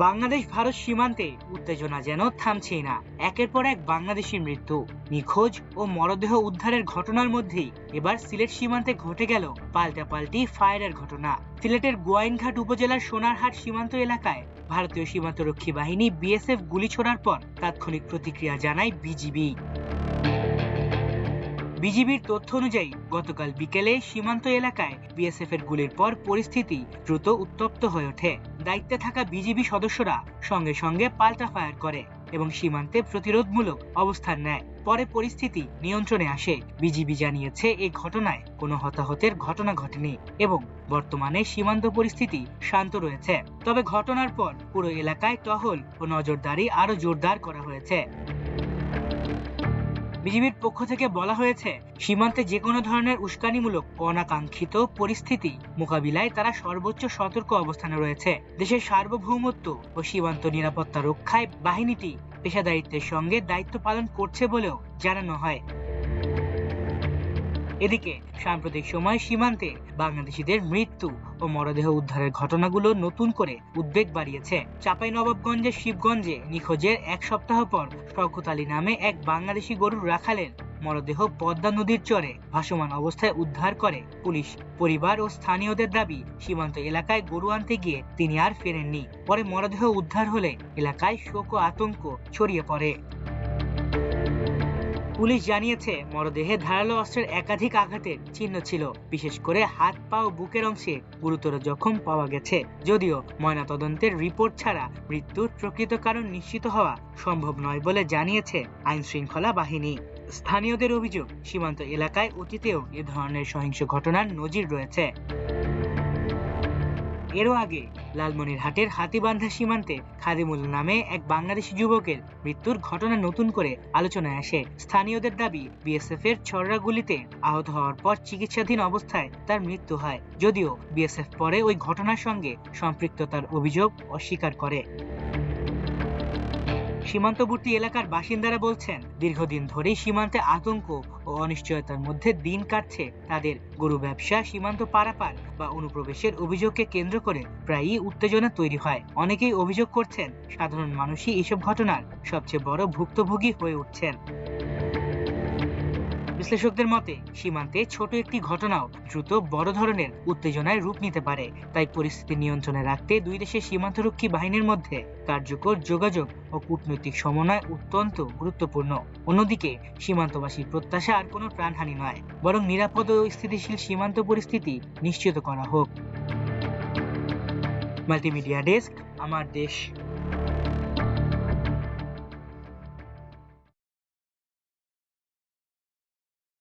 বাংলাদেশ ভারত সীমান্তে উত্তেজনা যেন থামছেই না। একের পর এক বাংলাদেশির মৃত্যু, নিখোঁজ ও মরদেহ উদ্ধারের ঘটনার মধ্যেই এবার সিলেট সীমান্তে ঘটে গেল পাল্টাপাল্টি ফায়ারের ঘটনা। সিলেটের গোয়াইনঘাট উপজেলার সোনারহাট সীমান্ত এলাকায় ভারতীয় সীমান্তরক্ষী বাহিনী বিএসএফ গুলি ছোড়ার পর তাৎক্ষণিক প্রতিক্রিয়া জানায় বিজিবি। বিজিবির তথ্য অনুযায়ী গতকাল বিকেলে সীমান্ত এলাকায় বিএসএফ এর গুলির পর পরিস্থিতি দ্রুত উত্তপ্ত হয়ে ওঠে। দায়িত্বে থাকা বিজিবি সদস্যরা সঙ্গে সঙ্গে পাল্টা ফায়ার করে এবং সীমান্তে প্রতিরোধমূলক অবস্থান নেয়। পরে পরিস্থিতি নিয়ন্ত্রণে আসে। বিজিবি জানিয়েছে এই ঘটনায় কোনো হতাহতের ঘটনা ঘটেনি এবং বর্তমানে সীমান্ত পরিস্থিতি শান্ত রয়েছে। তবে ঘটনার পর পুরো এলাকায় টহল ও নজরদারি আরো জোরদার করা হয়েছে। বিজিবির পক্ষ থেকে বলা হয়েছে, সীমান্তে যে কোনো ধরনের উস্কানিমূলক অনাকাঙ্ক্ষিত পরিস্থিতি মোকাবিলায় তারা সর্বোচ্চ সতর্ক অবস্থানে রয়েছে। দেশের সার্বভৌমত্ব ও সীমান্ত নিরাপত্তা রক্ষায় বাহিনীটি পেশাদারিত্বের সঙ্গে দায়িত্ব পালন করছে বলেও জানানো হয়। এদিকে সাম্প্রতিক সময় সীমান্তে বাংলাদেশিদের মৃত্যু ও মরদেহ উদ্ধারের ঘটনাগুলো নতুন করে উদ্বেগ বাড়িয়েছে। চাঁপাইনবাবগঞ্জের শিবগঞ্জে নিখোঁজের এক সপ্তাহ পর শওকত আলী নামে এক বাংলাদেশি গরুর রাখালের মরদেহ পদ্মা নদীর চরে ভাসমান অবস্থায় উদ্ধার করে পুলিশ। পরিবার ও স্থানীয়দের দাবি, সীমান্ত এলাকায় গরু আনতে গিয়ে তিনি আর ফেরেননি। পরে মরদেহ উদ্ধার হলে এলাকায় শোক ও আতঙ্ক ছড়িয়ে পড়ে। পুলিশ জানিয়েছে, মরদেহে ধারালো অস্ত্রের একাধিক আঘাতের চিহ্ন ছিল। বিশেষ করে হাত পা ও বুকের অংশে গুরুতর জখম পাওয়া গেছে। যদিও ময়নাতদন্তের রিপোর্ট ছাড়া মৃত্যুর প্রকৃত কারণ নিশ্চিত হওয়া সম্ভব নয় বলে জানিয়েছে আইন শৃঙ্খলা বাহিনী। স্থানীয়দের অভিযোগ, সীমান্ত এলাকায় অতীতেও এ ধরনের সহিংস ঘটনার নজির রয়েছে। এরও আগে লালমনিরহাটের হাতীবান্ধা সীমান্তে খাদিমুল নামে এক বাংলাদেশি যুবকের মৃত্যুর ঘটনা নতুন করে আলোচনায় আসে। স্থানীয়দের দাবি, বিএসএফ এর ছড়রা গুলিতে আহত হওয়ার পর চিকিৎসাধীন অবস্থায় তার মৃত্যু হয়। যদিও বিএসএফ পরে ওই ঘটনার সঙ্গে সম্পৃক্ততার অভিযোগ অস্বীকার করে। সীমান্তবর্তী এলাকার বাসিন্দারা বলছেন, দীর্ঘদিন ধরেই সীমান্তে আতঙ্ক ও অনিশ্চয়তার মধ্যে দিন কাটছে তাদের। গরু ব্যবসা, সীমান্ত পারাপার বা অনুপ্রবেশের অভিযোগকে কেন্দ্র করে প্রায়ই উত্তেজনা তৈরি হয়। অনেকেই অভিযোগ করছেন, সাধারণ মানুষই এসব ঘটনার সবচেয়ে বড় ভুক্তভোগী হয়ে উঠছেন। বিশ্লেষকদের মতে, সীমান্তে ছোট একটি ঘটনাও দ্রুত বড় ধরনের উত্তেজনায় রূপ নিতে পারে। তাই পরিস্থিতি নিয়ন্ত্রণে রাখতে দুই দেশের সীমান্তরক্ষী বাহিনীর মধ্যে কার্যকর যোগাযোগ ও কূটনৈতিক সমন্বয় অত্যন্ত গুরুত্বপূর্ণ। অন্যদিকে সীমান্তবাসীর প্রত্যাশা আর কোনো প্রাণহানি নয়, বরং নিরাপদ ও স্থিতিশীল সীমান্ত পরিস্থিতি নিশ্চিত করা হোক। মাল্টিমিডিয়া ডেস্ক, আমার দেশ।